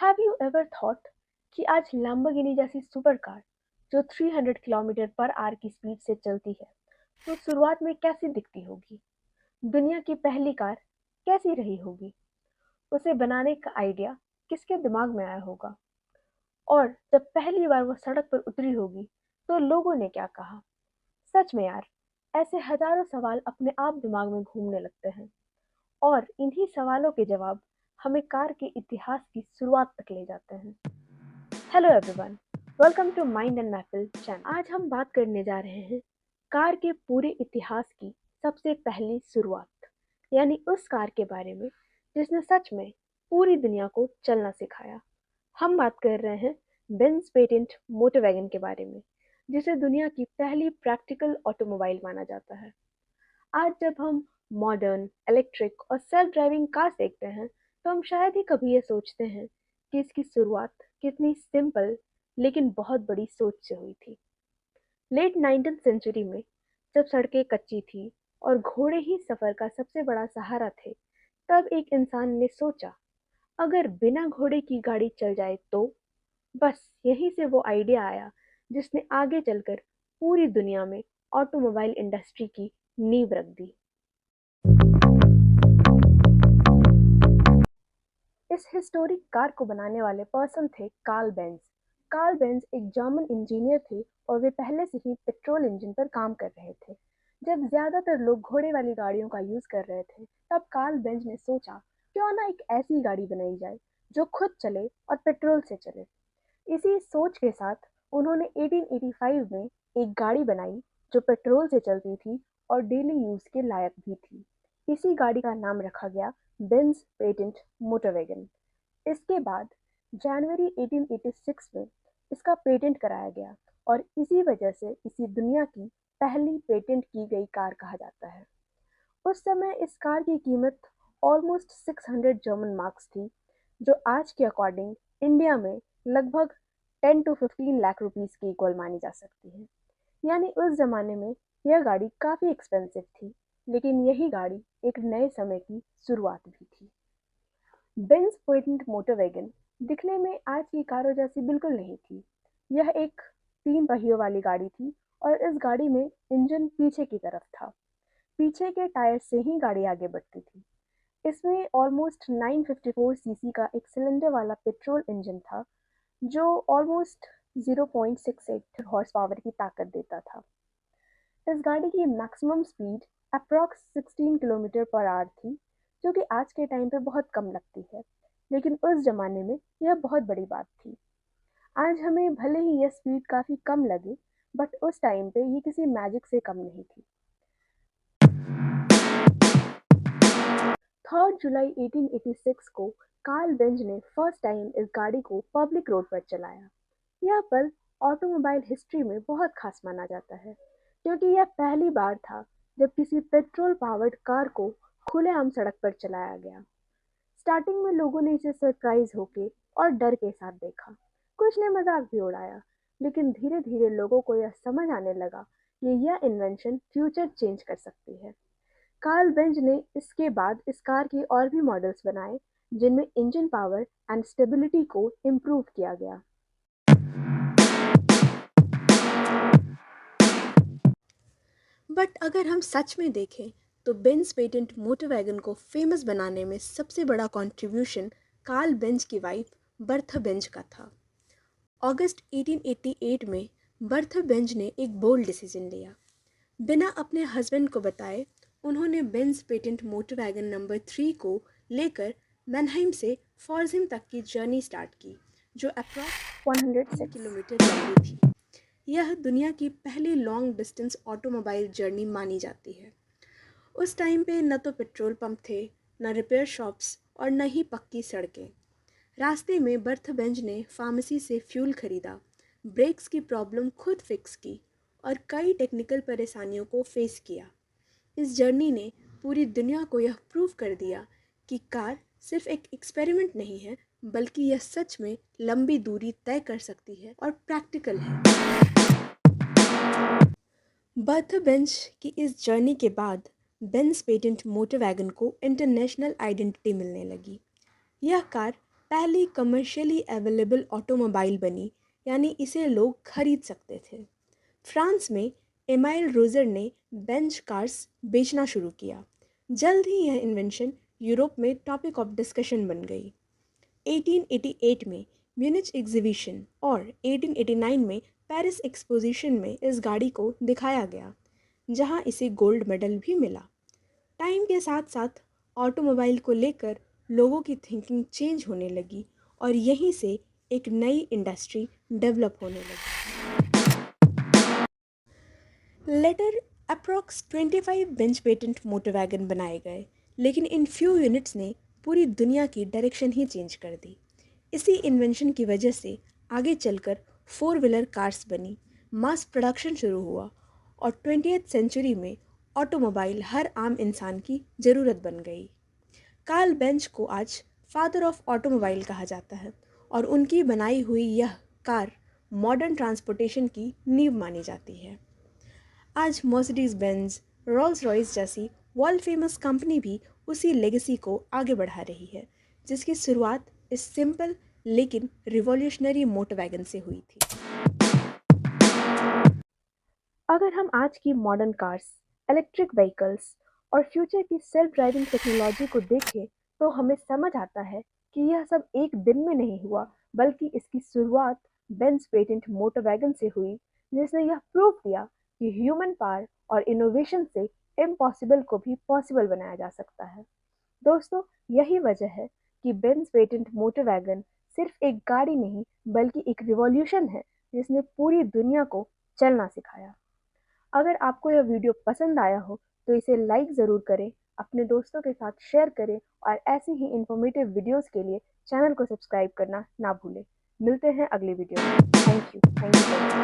Have you ever thought कि आज Lamborghini जैसी सुपर कार जो 300 किलोमीटर पर आवर की स्पीड से चलती है, तो शुरुआत में कैसी दिखती होगी? दुनिया की पहली कार कैसी रही होगी? उसे बनाने का आइडिया किसके दिमाग में आया होगा? और जब पहली बार वो सड़क पर उतरी होगी, तो लोगों ने क्या कहा? सच में यार, ऐसे हजारों सवाल अपने आप दिमाग में घूमने लगते हैं और इन्हीं सवालों के जवाब हमें कार के इतिहास की शुरुआत तक ले जाते हैं। Hello everyone, welcome to mind and maple channel. आज हम बात करने जा रहे हैं कार के पूरे इतिहास की सबसे पहली शुरुआत, यानी उस कार के बारे में जिसने सच में पूरी दुनिया को चलना सिखाया। हम बात कर रहे हैं बेंज पेटेंट मोटर वैगन के बारे में, जिसे दुनिया की पहली प्रैक्टिकल ऑटोमोबाइल माना जाता है। आज जब हम मॉडर्न, इलेक्ट्रिक और सेल्फ ड्राइविंग कार्स देखते हैं, तो हम शायद ही कभी ये सोचते हैं कि इसकी शुरुआत कितनी सिंपल लेकिन बहुत बड़ी सोच से हुई थी। लेट 19th सेंचुरी में जब सड़कें कच्ची थी और घोड़े ही सफर का सबसे बड़ा सहारा थे, तब एक इंसान ने सोचा, अगर बिना घोड़े की गाड़ी चल जाए तो? बस यहीं से वो आइडिया आया जिसने आगे चलकर पूरी दुनिया में ऑटोमोबाइल इंडस्ट्री की नींव रख दी। इस हिस्टोरिक कार को बनाने वाले पर्सन थे कार्ल बेंज। कार्ल बेंज एक जर्मन इंजीनियर थे और वे पहले से ही पेट्रोल इंजन पर काम कर रहे थे। जब ज्यादातर लोग घोड़े वाली गाड़ियों का यूज कर रहे थे, तब कार्ल बेंज ने सोचा, क्यों ना एक ऐसी गाड़ी बनाई जाए जो खुद चले और पेट्रोल से चले। इसी सोच के साथ उन्होंने 1885 में एक गाड़ी बनाई जो पेट्रोल से चलती थी और डेली यूज के लायक भी थी। इसी गाड़ी का नाम रखा गया बेंज पेटेंट मोटर वैगन। इसके बाद जनवरी 1886 में इसका पेटेंट कराया गया और इसी वजह से इसी दुनिया की पहली पेटेंट की गई कार कहा जाता है। उस समय इस कार की कीमत ऑलमोस्ट 600 जर्मन मार्क्स थी, जो आज के अकॉर्डिंग इंडिया में लगभग 10 to 15 लाख रुपीस की इक्वल मानी जा सकती है। यानी उस जमाने में यह गाड़ी काफ़ी एक्सपेंसिव थी, लेकिन यही गाड़ी एक नए समय की शुरुआत भी थी। बेंज पेटेंट मोटर वैगन दिखने में आज की कारों जैसी बिल्कुल नहीं थी। यह एक 3 पहियों वाली गाड़ी थी और इस गाड़ी में इंजन पीछे की तरफ था। पीछे के टायर से ही गाड़ी आगे बढ़ती थी। इसमें ऑलमोस्ट 954 सीसी का एक सिलेंडर वाला पेट्रोल इंजन था, जो ऑलमोस्ट 0.68 हॉर्स पावर की ताकत देता था। इस गाड़ी की maximum speed approx 16 kilometre per hour थी, जो कि आज के टाइम पे बहुत कम लगती है, लेकिन उस ज़माने में यह बहुत बड़ी बात थी। आज हमें भले ही यह स्पीड काफ़ी कम लगे, बट उस टाइम पे ये किसी मैजिक से कम नहीं थी। 3 जुलाई 1886 को कार्ल बेंज ने फर्स्ट टाइम इस गाड़ी को पब्लिक रोड पर चलाया। यह पल ऑटोमोबाइल हिस्ट्री में बहुत खास माना जाता है, क्योंकि यह पहली बार था जब किसी पेट्रोल पावर्ड कार को खुलेआम सड़क पर चलाया गया। स्टार्टिंग में लोगों ने इसे सरप्राइज होके और डर के साथ देखा, कुछ ने मजाक भी उड़ाया, लेकिन धीरे धीरे लोगों को यह समझ आने लगा कि यह इन्वेंशन फ्यूचर चेंज कर सकती है। कार्ल बेंज ने इसके बाद इस कार के और भी मॉडल्स बनाए, जिनमें इंजन पावर एंड स्टेबिलिटी को इम्प्रूव किया गया। बट अगर हम सच में देखें, तो बेंज पेटेंट मोटर वैगन को फेमस बनाने में सबसे बड़ा कंट्रीब्यूशन कार्ल बेंज की वाइफ बर्था बेंज का था। अगस्त 1888 में बर्था बेंज ने एक बोल्ड डिसीजन लिया। बिना अपने हस्बैंड को बताए उन्होंने Benz patent motor wagon number 3 को लेकर मैनहाइम से फॉर्जिम तक की जर्नी स्टार्ट की, जो अप्रॉक्स 106 किलोमीटर लंबी थी। यह दुनिया की पहली लॉन्ग डिस्टेंस ऑटोमोबाइल जर्नी मानी जाती है। उस टाइम पे न तो पेट्रोल पंप थे, न रिपेयर शॉप्स और न ही पक्की सड़कें। रास्ते में बर्थ बेंज ने फार्मेसी से फ्यूल खरीदा, ब्रेक्स की प्रॉब्लम खुद फिक्स की और कई टेक्निकल परेशानियों को फेस किया। इस जर्नी ने पूरी दुनिया को यह प्रूव कर दिया कि कार सिर्फ एक एक्सपेरिमेंट नहीं है, बल्कि यह सच में लंबी दूरी तय कर सकती है और प्रैक्टिकल है। बर्थ बेंज की इस जर्नी के बाद बेंज पेटेंट मोटर वैगन को इंटरनेशनल आइडेंटिटी मिलने लगी। यह कार पहली कमर्शियली अवेलेबल ऑटोमोबाइल बनी, यानी इसे लोग खरीद सकते थे। फ्रांस में एमाइल रोजर ने बेंच कार्स बेचना शुरू किया। जल्द ही यह इन्वेंशन यूरोप में टॉपिक ऑफ डिस्कशन बन गई। 1888 में म्यूनिच एग्जीबिशन और 1889 में पेरिस एक्सपोजिशन में इस गाड़ी को दिखाया गया, जहां इसे गोल्ड मेडल भी मिला। टाइम के साथ साथ ऑटोमोबाइल को लेकर लोगों की थिंकिंग चेंज होने लगी और यहीं से एक नई इंडस्ट्री डेवलप होने लगी। Later approx 25 Benz patent motor wagon बनाए गए, लेकिन इन फ्यू यूनिट्स ने पूरी दुनिया की डायरेक्शन ही चेंज कर दी। इसी इन्वेंशन की वजह से आगे चलकर 4 व्हीलर कार्स बनी, मास प्रोडक्शन शुरू हुआ और 20th सेंचुरी में ऑटोमोबाइल हर आम इंसान की ज़रूरत बन गई। कार्ल बेंच को आज फादर ऑफ ऑटोमोबाइल कहा जाता है और उनकी बनाई हुई यह कार मॉडर्न ट्रांसपोर्टेशन की नींव मानी जाती है। आज मर्सिडीज बेंज, रोल्स रॉयस जैसी वर्ल्ड फेमस कंपनी भी उसी लेगेसी को आगे बढ़ा रही है, जिसकी शुरुआत इस सिंपल लेकिन रिवॉल्यूशनरी मोटर वैगन से हुई थी। अगर हम आज की मॉडर्न कार्स, इलेक्ट्रिक व्हीकल्स और फ्यूचर की सेल्फ ड्राइविंग टेक्नोलॉजी को देखें, तो हमें समझ आता है कि यह सब एक दिन में नहीं हुआ, बल्कि इसकी शुरुआत बेंज पेटेंट मोटर वैगन से हुई, जिसने यह प्रूव किया कि ह्यूमन पावर और इनोवेशन से इम्पॉसिबल को भी पॉसिबल बनाया जा सकता है। दोस्तों, यही वजह है कि बेंज पेटेंट मोटर वैगन सिर्फ एक गाड़ी नहीं, बल्कि एक रिवॉल्यूशन है जिसने पूरी दुनिया को चलना सिखाया। अगर आपको यह वीडियो पसंद आया हो तो इसे लाइक ज़रूर करें, अपने दोस्तों के साथ शेयर करें और ऐसी ही इन्फॉर्मेटिव वीडियोस के लिए चैनल को सब्सक्राइब करना ना भूलें। मिलते हैं अगले वीडियो में। Thank you.